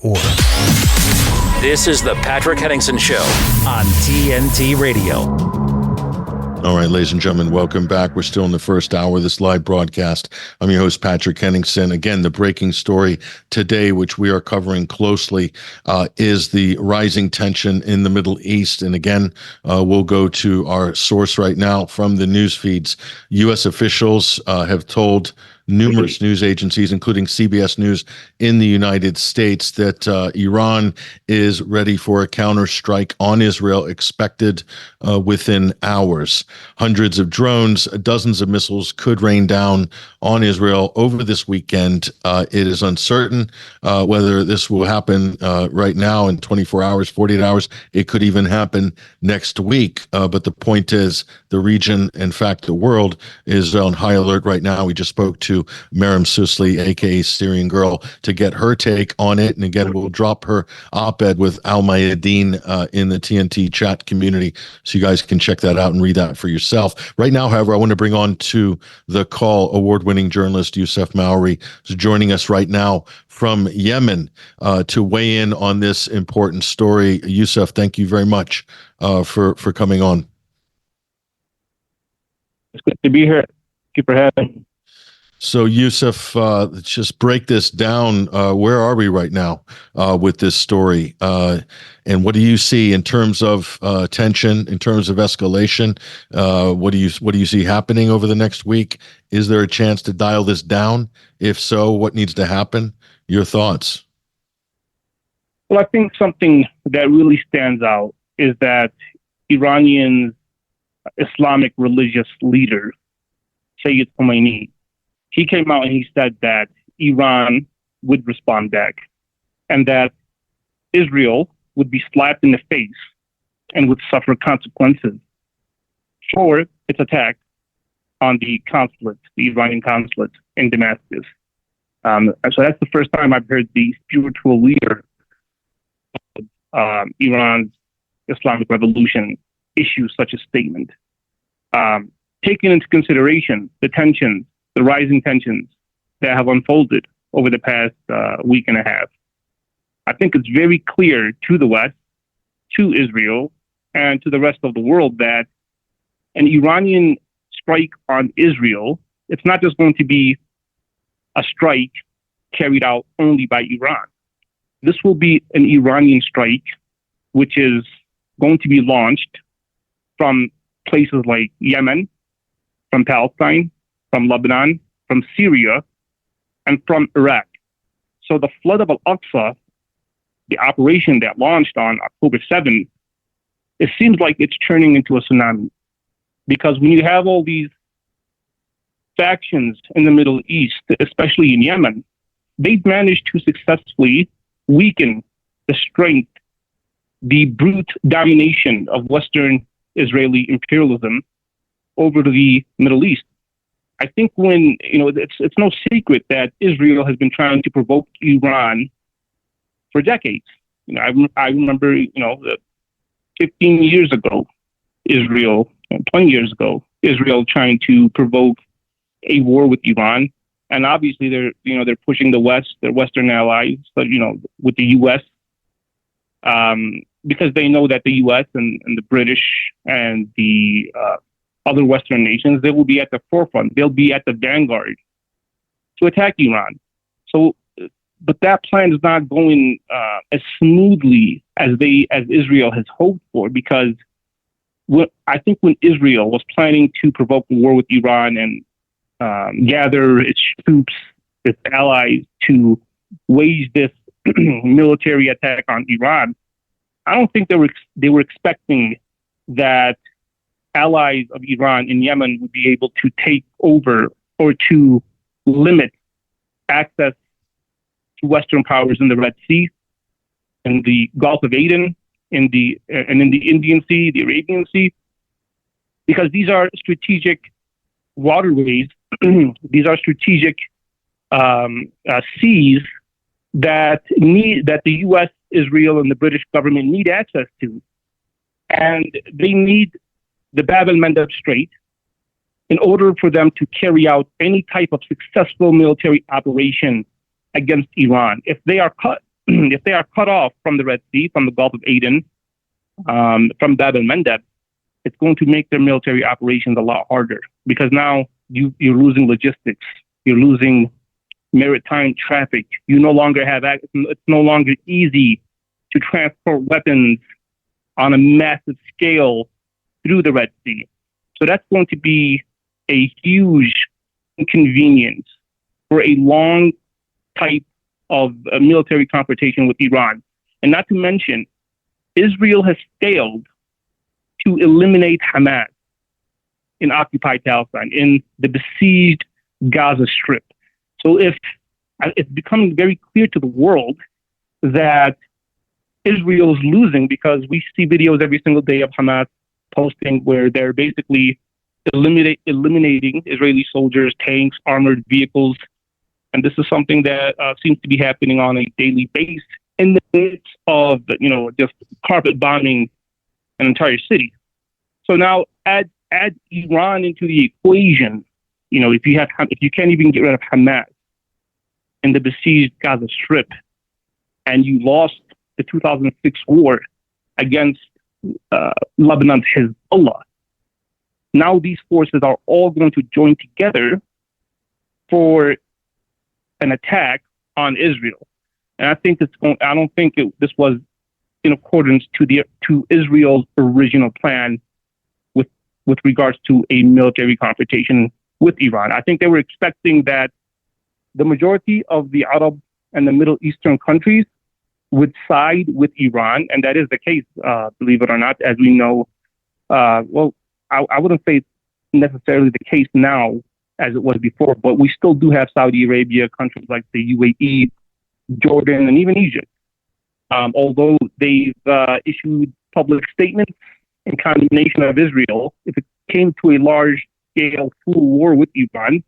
This is the Patrick Henningsen Show on TNT Radio. All right, ladies and gentlemen, welcome back. We're still in the first hour of this live broadcast. I'm your host, Patrick Henningsen. Again, the breaking story today, which we are covering closely, is the rising tension in the Middle East. And again, we'll go to our source right now from the news feeds. U.S. officials have told numerous news agencies, including CBS News in the United States, that Iran is ready for a counterstrike on Israel, expected within hours. Hundreds of drones, dozens of missiles could rain down on Israel over this weekend. It is uncertain whether this will happen right now in 24 hours, 48 hours. It could even happen next week. But the point is, the region, in fact, the world, is on high alert right now. We just spoke to Maryam Susli, aka Syrian Girl, to get her take on it. And again, we'll drop her op-ed with Al Mayadeen in the TNT chat community, so you guys can check that out and read that for yourself. Right now, however, I want to bring on to the call award-winning journalist Yousef Mawry, who's joining us right now from Yemen to weigh in on this important story. Yousef, thank you very much for coming on. It's good to be here. Thank you for having me. So, Yousef, let's just break this down. Where are we right now with this story? And what do you see in terms of tension, in terms of escalation? What do you see happening over the next week? Is there a chance to dial this down? If so, what needs to happen? Your thoughts? Well, I think something that really stands out is that Iranian Islamic religious leader, Sayyid Khomeini, he came out and he said that Iran would respond back and that Israel would be slapped in the face and would suffer consequences for its attack on the consulate, the Iranian consulate in Damascus. So that's the first time I've heard the spiritual leader of Iran's Islamic Revolution issue such a statement. Taking into consideration the tensions, the rising tensions that have unfolded over the past week and a half, I think it's very clear to the West, to Israel, and to the rest of the world that an Iranian strike on Israel, it's not just going to be a strike carried out only by Iran. This will be an Iranian strike, which is going to be launched from places like Yemen, from Palestine, from Lebanon, from Syria, and from Iraq. So the flood of Al-Aqsa, the operation that launched on October 7th, it seems like it's turning into a tsunami. Because when you have all these factions in the Middle East, especially in Yemen, they've managed to successfully weaken the strength, the brute domination of Western Israeli imperialism over the Middle East. I think when, it's no secret that Israel has been trying to provoke Iran for decades. I remember, 15 years ago, 20 years ago, Israel trying to provoke a war with Iran. And obviously they're pushing the West, their Western allies, but, with the U.S., because they know that the U.S. and the British and the other Western nations, they will be at the forefront. They'll be at the vanguard to attack Iran. So, but that plan is not going as smoothly as Israel has hoped for, because I think when Israel was planning to provoke a war with Iran and gather its troops, its allies to wage this military attack on Iran, I don't think they were expecting that allies of Iran in Yemen would be able to take over or to limit access to Western powers in the Red Sea, in the Gulf of Aden, and in the Indian Sea, the Arabian Sea, because these are strategic waterways. These are strategic seas that the U.S., Israel, and the British government need access to, and they need the Bab el-Mandeb Strait in order for them to carry out any type of successful military operation against Iran. If they are cut if they are cut off from the Red Sea, from the Gulf of Aden, from Bab el-Mandeb, it's going to make their military operations a lot harder, because now you're losing logistics, you're losing maritime traffic. You no longer have access. It's no longer easy to transport weapons on a massive scale through the Red Sea. So that's going to be a huge inconvenience for a long type of military confrontation with Iran. And not to mention, Israel has failed to eliminate Hamas in occupied Palestine, in the besieged Gaza Strip. So if it's becoming very clear to the world that Israel is losing, because we see videos every single day of Hamas posting where they're basically eliminating Israeli soldiers, tanks, armored vehicles. And this is something that seems to be happening on a daily basis in the midst of, just carpet bombing an entire city. So now add Iran into the equation. If you can't even get rid of Hamas in the besieged Gaza Strip, and you lost the 2006 war against Lebanon's Hezbollah, now these forces are all going to join together for an attack on Israel. And I think I don't think this was in accordance to Israel's original plan with regards to a military confrontation with Iran. I think they were expecting that the majority of the Arab and the Middle Eastern countries would side with Iran, and that is the case, believe it or not, as we know. I wouldn't say it's necessarily the case now as it was before, but we still do have Saudi Arabia, countries like the UAE, Jordan, and even Egypt. Although they've issued public statements in condemnation of Israel, if it came to a large-scale full war with Iran,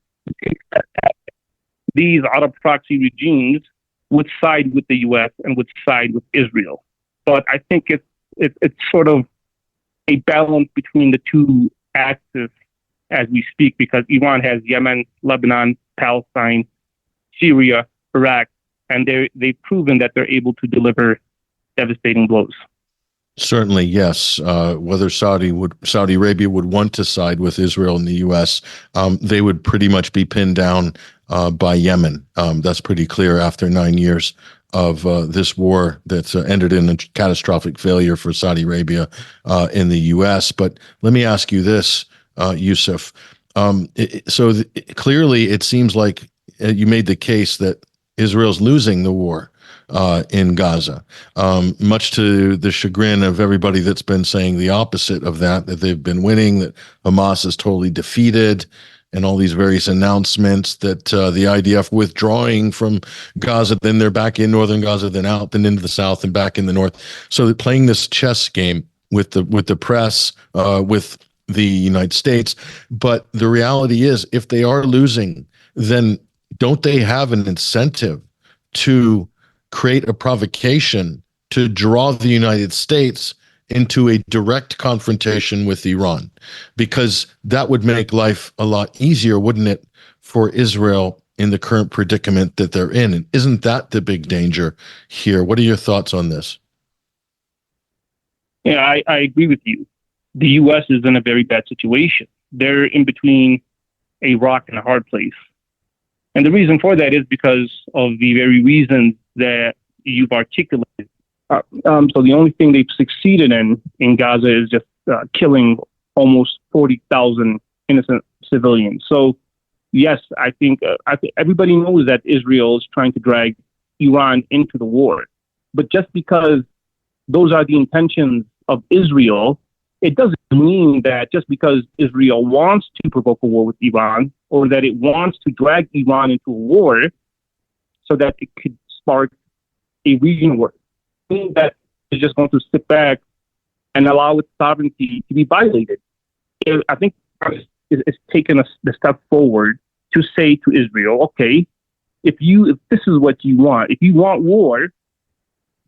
these Arab proxy regimes would side with the U.S. and would side with Israel. But I think it's sort of a balance between the two axes as we speak, because Iran has Yemen, Lebanon, Palestine, Syria, Iraq, and they've proven that they're able to deliver devastating blows. Certainly, yes. Whether Saudi Arabia would want to side with Israel and the U.S., they would pretty much be pinned down by Yemen. That's pretty clear after 9 years of this war that's ended in a catastrophic failure for Saudi Arabia in the U.S. But let me ask you this, Yousef. Clearly, it seems like you made the case that Israel's losing the war in Gaza, much to the chagrin of everybody that's been saying the opposite of that they've been winning, that Hamas is totally defeated, and all these various announcements that the IDF withdrawing from Gaza, then they're back in northern Gaza, then out, then into the south, and back in the north. So they're playing this chess game with the press, with the United States. But the reality is, if they are losing, then don't they have an incentive to create a provocation to draw the United States into a direct confrontation with Iran? Because that would make life a lot easier, wouldn't it, for Israel in the current predicament that they're in? And isn't that the big danger here? What are your thoughts on this? Yeah, I agree with you. The U.S. is in a very bad situation. They're in between a rock and a hard place. And the reason for that is because of the very reasons that you've articulated. So the only thing they've succeeded in Gaza is just killing almost 40,000 innocent civilians. So yes, I think everybody knows that Israel is trying to drag Iran into the war. But just because those are the intentions of Israel, it doesn't mean that just because Israel wants to provoke a war with Iran, or that it wants to drag Iran into a war so that it could spark a regional war, mean that it's just going to sit back and allow its sovereignty to be violated. I think it's taken the step forward to say to Israel, okay, if this is what you want, if you want war,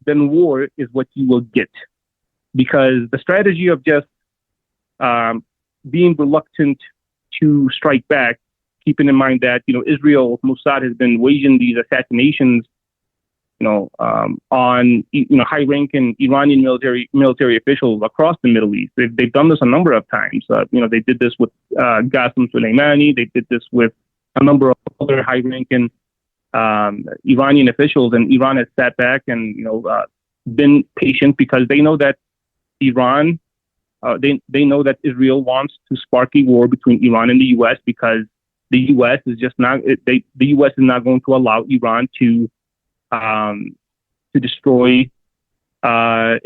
then war is what you will get. Because the strategy of just being reluctant to strike back, keeping in mind that Israel, Mossad has been waging these assassinations on high-ranking Iranian military officials across the Middle East. They've done this a number of times. They did this with Qasem Soleimani. They did this with a number of other high-ranking Iranian officials, and Iran has sat back and been patient because they know that Iran, they know that Israel wants to spark a war between Iran and the U.S. because the U.S. is just not the U.S. is not going to allow Iran to destroy to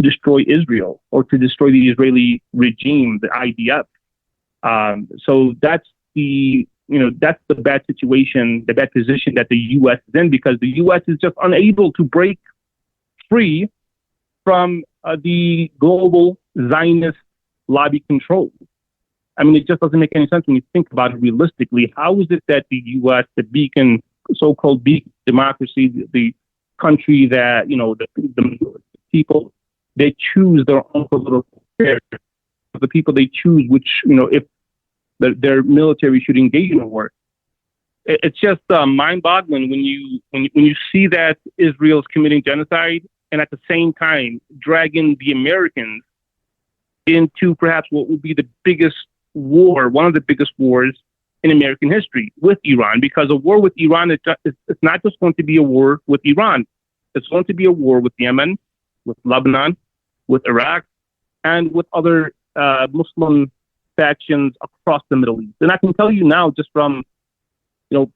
destroy Israel or to destroy the Israeli regime, the IDF. So that's the bad situation, the bad position that the U.S. is in, because the U.S. is just unable to break free from the global Zionist lobby control. I mean, it just doesn't make any sense when you think about it realistically. How is it that the U.S., the beacon, so-called beacon democracy, the country that, the people, they choose their own political affairs, the people they choose, which, if their military should engage in a war. It's just mind-boggling when you see that Israel is committing genocide and at the same time dragging the Americans into perhaps what would be the biggest war, one of the biggest wars in American history with Iran, because a war with Iran it's not just going to be a war with Iran. It's going to be a war with Yemen, with Lebanon, with Iraq, and with other Muslim factions across the Middle East. And I can tell you now, just from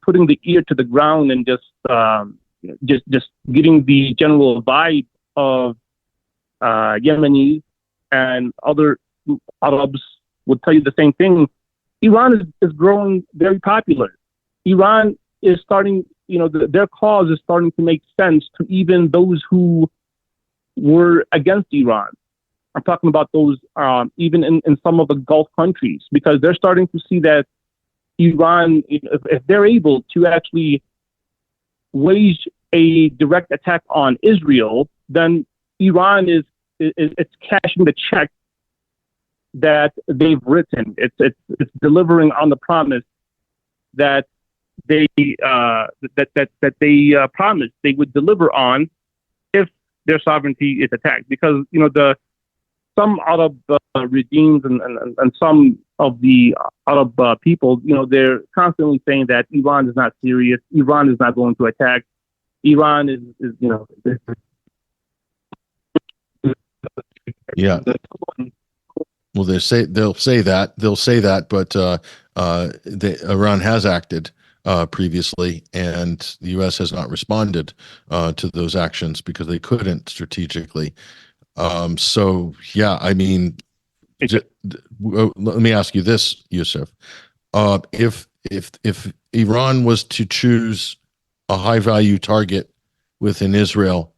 putting the ear to the ground and just getting the general vibe of Yemeni and other Arabs would tell you the same thing. Iran is growing very popular. Iran is starting, their cause is starting to make sense to even those who were against Iran. I'm talking about those even in some of the Gulf countries, because they're starting to see that Iran, if they're able to actually wage a direct attack on Israel, then Iran is cashing the check that they've written. It's delivering on the promise that they promised they would deliver on if their sovereignty is attacked. Because some Arab regimes and some of the Arab people, they're constantly saying that Iran is not serious. Iran is not going to attack. Iran is yeah. Well, they'll say that, but Iran has acted previously, and the U.S. has not responded to those actions because they couldn't strategically. So, yeah, I mean, let me ask you this, Yousef. If Iran was to choose a high-value target within Israel,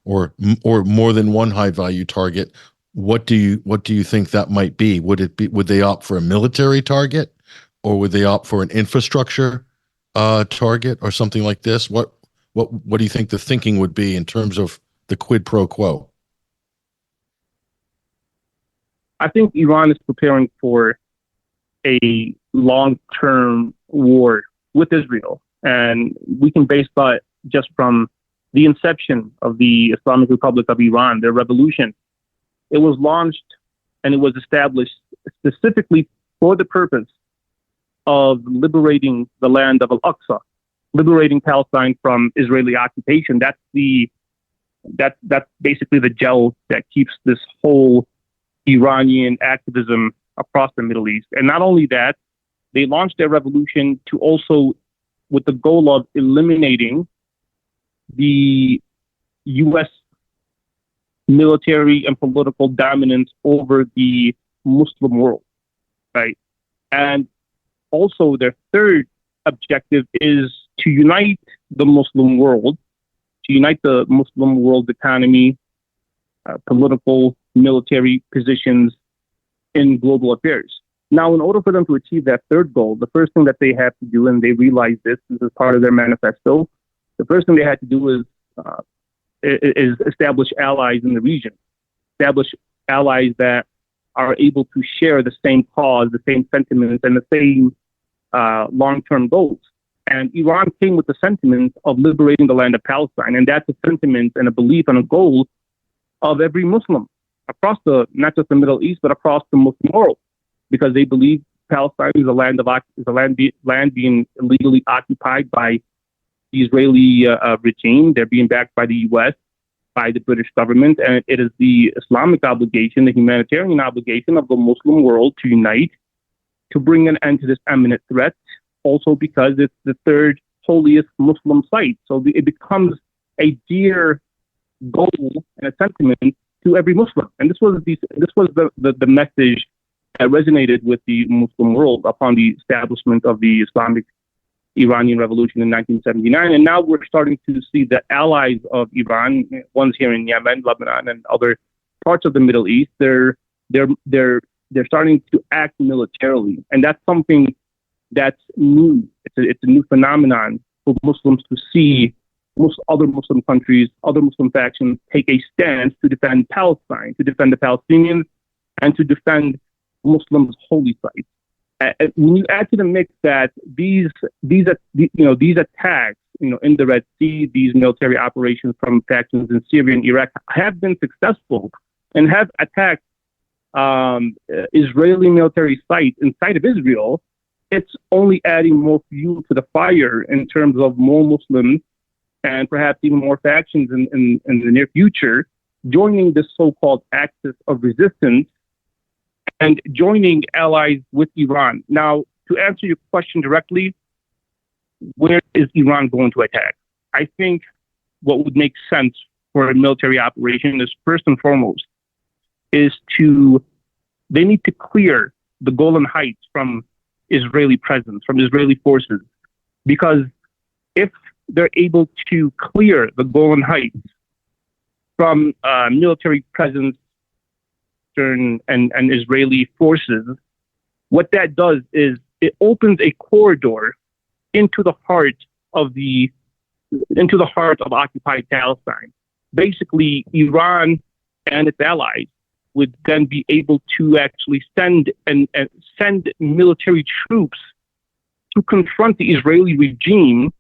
or more than one high-value target, what do you think that might be? Would they opt for a military target, or would they opt for an infrastructure target, or something like this? What do you think the thinking would be in terms of the quid pro quo? I think Iran is preparing for a long-term war with Israel, and we can base that just from the inception of the Islamic Republic of Iran, their revolution. It was launched and it was established specifically for the purpose of liberating the land of Al-Aqsa, liberating Palestine from Israeli occupation. That's basically the gel that keeps this whole Iranian activism across the Middle East. And not only that, they launched their revolution to also, with the goal of eliminating the U.S. military and political dominance over the Muslim world, right? And also their third objective is to unite the Muslim world, economy, political, military positions in global affairs. Now, in order for them to achieve that third goal, the first thing that they have to do, and they realize this is part of their manifesto, the first thing they had to do is establish allies in the region, establish allies that are able to share the same cause, the same sentiments, and the same long-term goals. And Iran came with the sentiment of liberating the land of Palestine. And that's a sentiment and a belief and a goal of every Muslim across not just the Middle East, but across the Muslim world, because they believe Palestine is a land being illegally occupied by the Israeli regime. They're being backed by the U.S., by the British government, and it is the Islamic obligation, the humanitarian obligation of the Muslim world to unite to bring an end to this imminent threat. Also, because it's the third holiest Muslim site, so it becomes a dear goal and a sentiment to every Muslim. And this was the message that resonated with the Muslim world upon the establishment of the Islamic Iranian Revolution in 1979. And now we're starting to see the allies of Iran, ones here in Yemen, Lebanon, and other parts of the Middle East, they're starting to act militarily. And that's something that's new. It's a new phenomenon for Muslims to see other Muslim countries, other Muslim factions take a stance to defend Palestine, to defend the Palestinians, and to defend Muslims' holy sites. When you add to the mix that these attacks, in the Red Sea, these military operations from factions in Syria and Iraq have been successful and have attacked Israeli military sites inside of Israel, it's only adding more fuel to the fire in terms of more Muslims and perhaps even more factions in the near future joining this so-called axis of resistance and joining allies with Iran. Now, to answer your question directly, where is Iran going to attack? I think what would make sense for a military operation is first and foremost they need to clear the Golan Heights from Israeli presence, from Israeli forces, because if they're able to clear the Golan Heights from military presence and Israeli forces, what that does is it opens a corridor into the heart of occupied Palestine. Basically, Iran and its allies would then be able to actually send military troops to confront the Israeli regime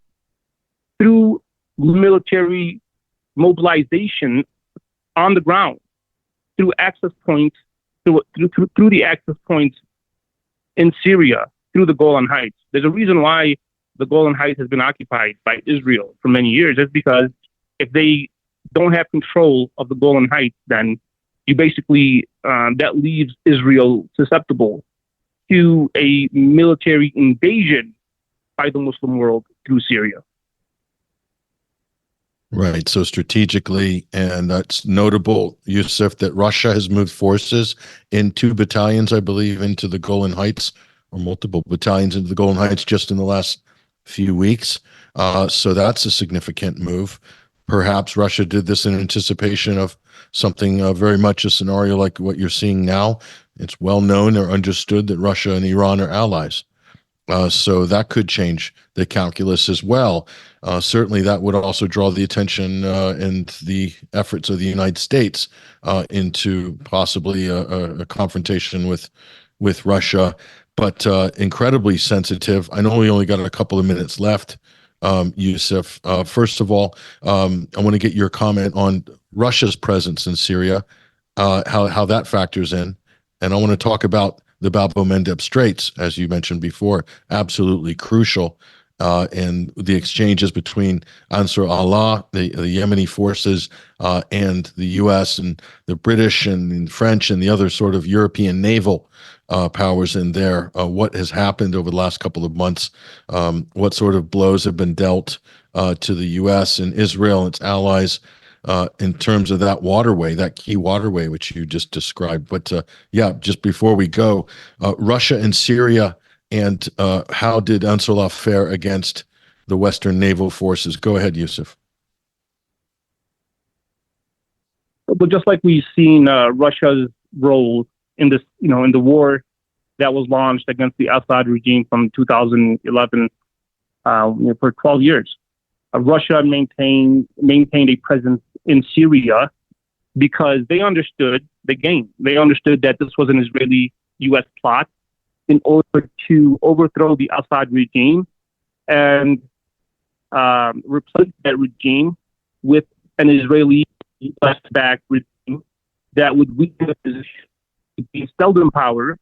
through military mobilization on the ground, through access points, through the access points in Syria, through the Golan Heights. There's a reason why the Golan Heights has been occupied by Israel for many years. It's because if they don't have control of the Golan Heights, then you basically, that leaves Israel susceptible to a military invasion by the Muslim world through Syria. Right. So strategically, and that's notable, Yousef, that Russia has moved forces in 2 battalions, I believe, into the Golan Heights, or multiple battalions into the Golan Heights just in the last few weeks. So that's a significant move. Perhaps Russia did this in anticipation of something very much a scenario like what you're seeing now. It's well known or understood that Russia and Iran are allies. So that could change the calculus as well. Certainly that would also draw the attention and the efforts of the United States into possibly a confrontation with Russia, but incredibly sensitive. I know we only got a couple of minutes left. Yousef, first of all, I want to get your comment on Russia's presence in Syria, how that factors in. And I want to talk about the Bab el-Mandeb Straits, as you mentioned before, absolutely crucial. And the exchanges between Ansar Allah, the Yemeni forces, and the U.S. and the British and French and the other sort of European naval powers in there. What has happened over the last couple of months? What sort of blows have been dealt to the U.S. and Israel and its allies in terms of that waterway, that key waterway, which you just described. But just before we go, Russia and Syria, and how did Ansarullah fare against the Western naval forces? Go ahead, Yousef. But just like we've seen Russia's role in this, in the war that was launched against the Assad regime from 2011 for 12 years, Russia maintained a presence in Syria because they understood the game. They understood that this was an Israeli-U.S. plot in order to overthrow the Assad regime and replace that regime with an Israeli left-backed regime that would weaken the position, be installed in power,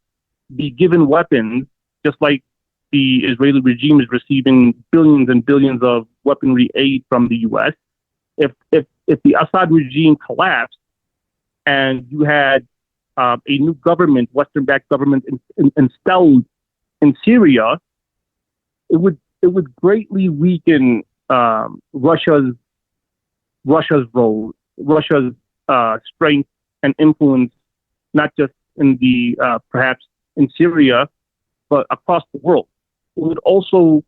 be given weapons, just like the Israeli regime is receiving billions and billions of weaponry aid from the U.S. If the Assad regime collapsed and you had a new government, Western-backed government installed in Syria, it would greatly weaken Russia's role, Russia's strength and influence, not just in the perhaps in Syria, but across the world. It would also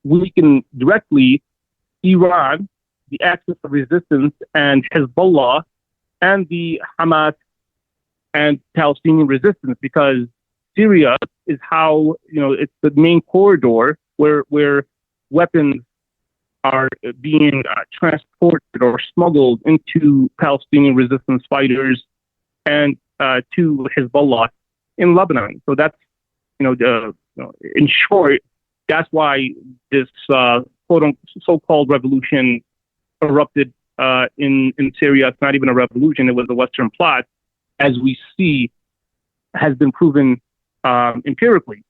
weaken directly Iran, the axis of resistance, and Hezbollah, and the Hamas and Palestinian resistance, because Syria is how, it's the main corridor where weapons are being transported or smuggled into Palestinian resistance fighters and to Hezbollah in Lebanon. So that's, in short, that's why this so-called revolution erupted in Syria. It's not even a revolution; it was a Western plot, as we see has been proven empirically.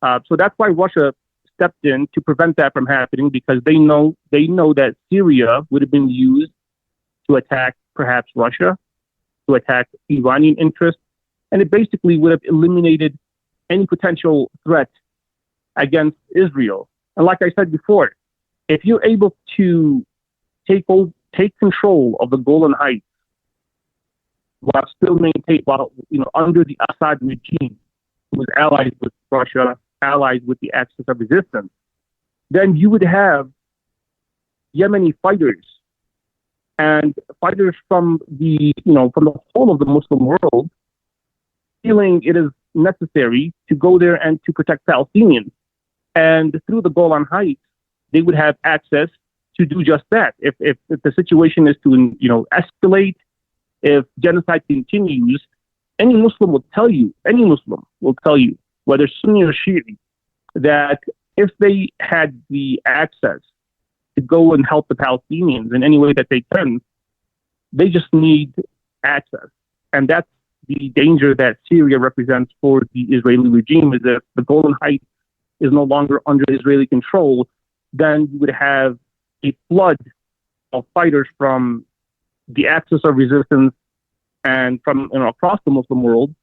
So that's why Russia stepped in to prevent that from happening, because they know that Syria would have been used to attack perhaps Russia, to attack Iranian interests, and it basically would have eliminated any potential threat against Israel. And like I said before, if you're able to take control of the Golan Heights while still under the Assad regime, who was allied with Russia, allied with the axis of resistance, then you would have Yemeni fighters and fighters from the whole of the Muslim world feeling it is necessary to go there and to protect Palestinians. And through the Golan Heights, they would have access to do just that. If the situation is to escalate, if genocide continues, any Muslim will tell you, whether Sunni or Shi'i, that if they had the access to go and help the Palestinians in any way that they can, they just need access. And that's the danger that Syria represents for the Israeli regime, is that the Golan Heights is no longer under Israeli control, then you would have a flood of fighters from the axis of resistance and from across the Muslim world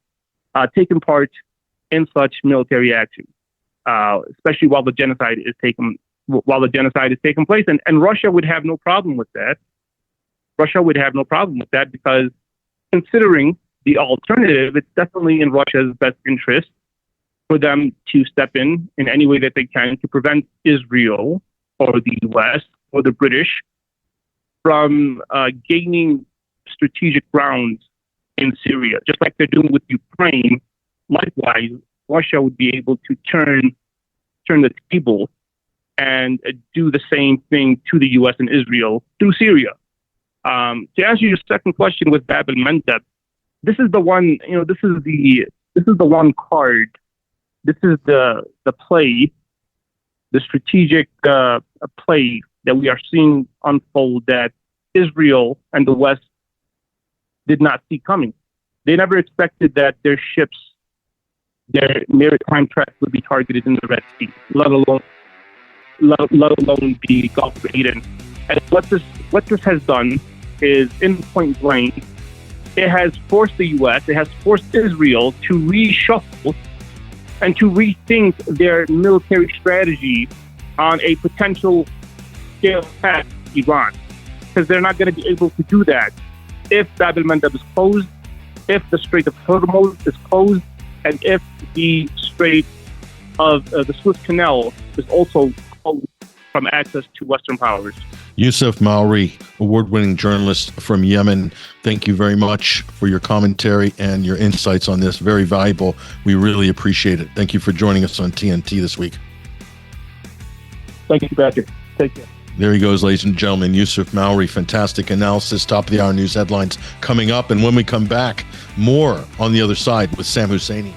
taking part in such military action, especially while the genocide is taking place. And Russia would have no problem with that. Because considering the alternative, it's definitely in Russia's best interest for them to step in any way that they can to prevent Israel or the US or the British from gaining strategic grounds in Syria, just like they're doing with Ukraine. Likewise, Russia would be able to turn the table and do the same thing to the US and Israel through Syria. To answer your second question with Bab el-Mandeb, this is the one, this is the one card. This is the play, the strategic play that we are seeing unfold that Israel and the West did not see coming. They never expected that their ships, their maritime traffic would be targeted in the Red Sea, let alone the Gulf of Aden. And what this has done is, in point blank, it has forced the U.S., it has forced Israel to reshuffle and to rethink their military strategy on a potential scale attack Iran, because they're not going to be able to do that if Bab el-Mandeb is closed, if the Strait of Hormuz is closed, and if the Strait of the Suez Canal is also closed from access to Western powers. Yousef Mawry, award-winning journalist from Yemen, thank you very much for your commentary and your insights on this. Very valuable. We really appreciate it. Thank you for joining us on TNT this week. Thank you, Patrick. Take care. There he goes, ladies and gentlemen. Yousef Mawry, fantastic analysis. Top of the hour news headlines coming up. And when we come back, more on the other side with Sam Husseini.